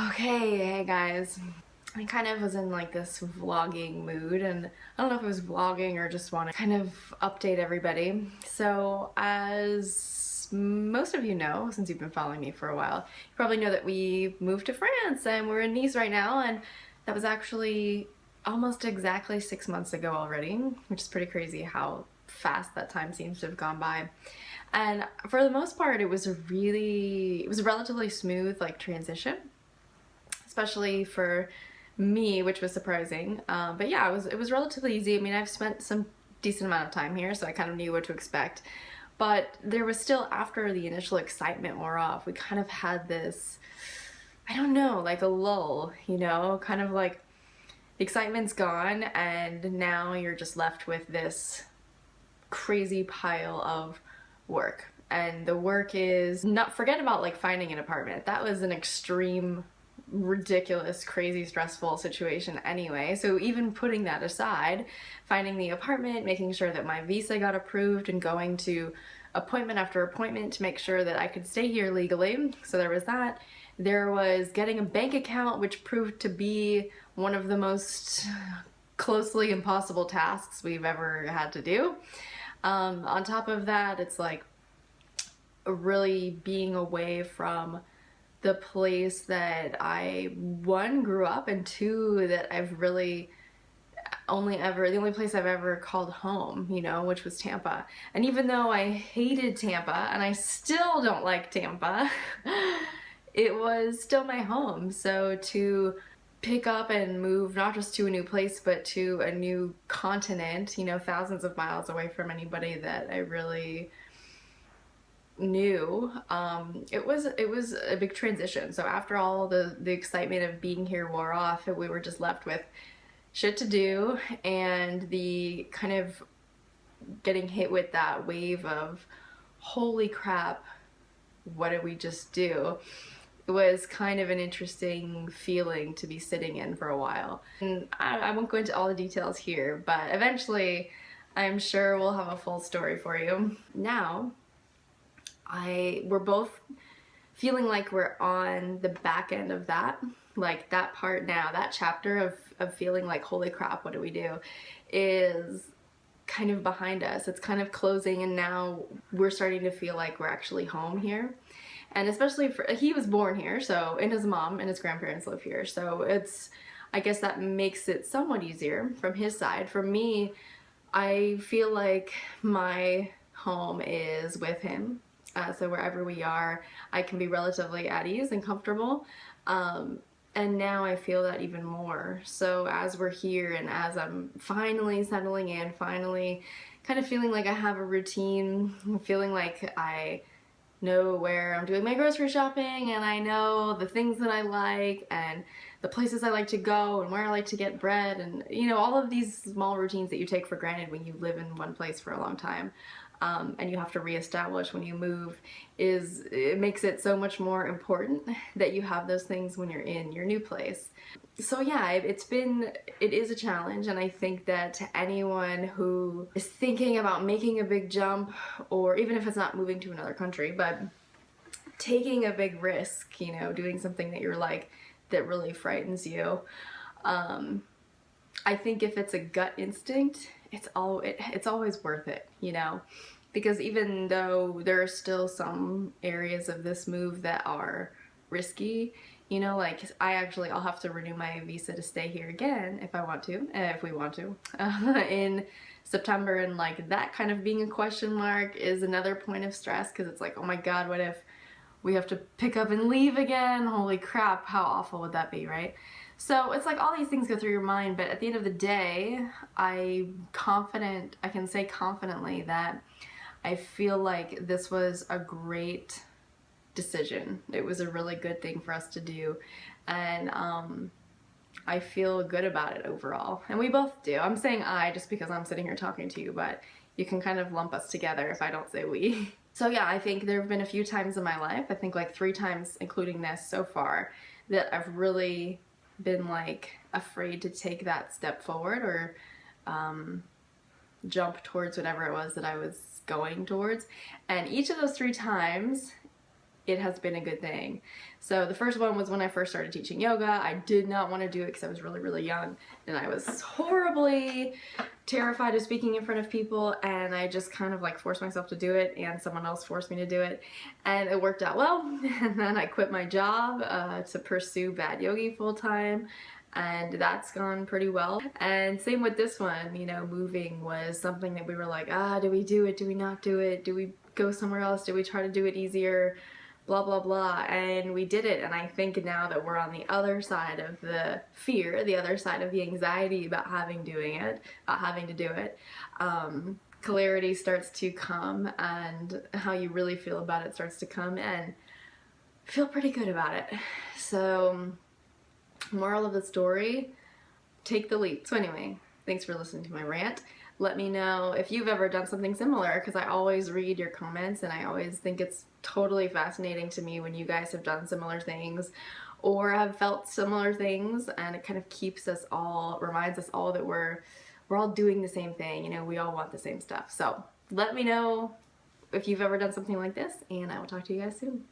Okay, hey guys. I kind of was in like this vlogging mood, and I don't know if it was vlogging or just want to kind of update everybody. So as most of you know, since you've been following me for a while, you probably know that we moved to France and we're in Nice right now, and that was actually almost exactly 6 months ago already, which is pretty crazy how fast that time seems to have gone by. And for the most part, it was a relatively smooth like transition, especially for me, which was surprising. But yeah, it was relatively easy. I mean, I've spent some decent amount of time here, so I kind of knew what to expect. But there was still, after the initial excitement wore off, we kind of had this, I don't know, like a lull, kind of like the excitement's gone, and now you're just left with this crazy pile of work. And the work is not, forget about like finding an apartment. That was an extreme, ridiculous, crazy, stressful situation anyway. So even putting that aside, finding the apartment, making sure that my visa got approved, and going to appointment after appointment to make sure that I could stay here legally. So there was that. There was getting a bank account, which proved to be one of the most closely impossible tasks we've ever had to do. On top of that, it's like really being away from the place that I, one, grew up, and two, that I've really the only place I've ever called home, which was Tampa. And even though I hated Tampa, and I still don't like Tampa, it was still my home. So to pick up and move not just to a new place, but to a new continent, thousands of miles away from anybody that I really knew, it was a big transition. So after all the excitement of being here wore off, we were just left with shit to do, and the kind of getting hit with that wave of holy crap, what did we just do? It was kind of an interesting feeling to be sitting in for a while. And I won't go into all the details here, but eventually I'm sure we'll have a full story for you. Now, we're both feeling like we're on the back end of that. Like that part now, that chapter of feeling like, holy crap, what do we do, is kind of behind us. It's kind of closing, and now we're starting to feel like we're actually home here. And especially he was born here, so, and his mom and his grandparents live here. So I guess that makes it somewhat easier from his side. For me, I feel like my home is with him. So wherever we are, I can be relatively at ease and comfortable. And now I feel that even more. So as we're here, and as I'm finally settling in, finally kind of feeling like I have a routine, feeling like I know where I'm doing my grocery shopping, and I know the things that I like, and the places I like to go, and where I like to get bread, and all of these small routines that you take for granted when you live in one place for a long time. And you have to reestablish when you move, it makes it so much more important that you have those things when you're in your new place. So yeah, it is a challenge, and I think that to anyone who is thinking about making a big jump, or even if it's not moving to another country, but taking a big risk, doing something that you're like, that really frightens you, I think if it's a gut instinct, it's always worth it, because even though there are still some areas of this move that are risky, like I'll have to renew my visa to stay here again if I want to, if we want to, in September, and like that kind of being a question mark is another point of stress, because it's like, oh my god, what if we have to pick up and leave again? Holy crap, how awful would that be, right? So it's like all these things go through your mind, but at the end of the day, I can say confidently that I feel like this was a great decision. It was a really good thing for us to do, and I feel good about it overall. And we both do. I'm saying I just because I'm sitting here talking to you, but you can kind of lump us together if I don't say we. So yeah, I think there have been a few times in my life, I think like 3 times including this so far, that I've really been like afraid to take that step forward, or jump towards whatever it was that I was going towards. And each of those 3 times, it has been a good thing. So the first one was when I first started teaching yoga. I did not want to do it because I was really, really young, and I was horribly terrified of speaking in front of people, and I just kind of like forced myself to do it, and someone else forced me to do it, and it worked out well. And then I quit my job to pursue Bad Yogi full-time, and that's gone pretty well. And same with this one, you know, moving was something that we were like, do we do it, do we not do it, do we go somewhere else, do we try to do it easier, blah blah blah, and we did it. And I think now that we're on the other side of the fear, the other side of the anxiety about having to do it, clarity starts to come, and how you really feel about it starts to come, and feel pretty good about it. So moral of the story, take the leap. So anyway, thanks for listening to my rant. Let me know if you've ever done something similar, because I always read your comments, and I always think it's totally fascinating to me when you guys have done similar things or have felt similar things, and it kind of keeps us all, reminds us all that we're all doing the same thing, you know, we all want the same stuff. So let me know if you've ever done something like this, and I will talk to you guys soon.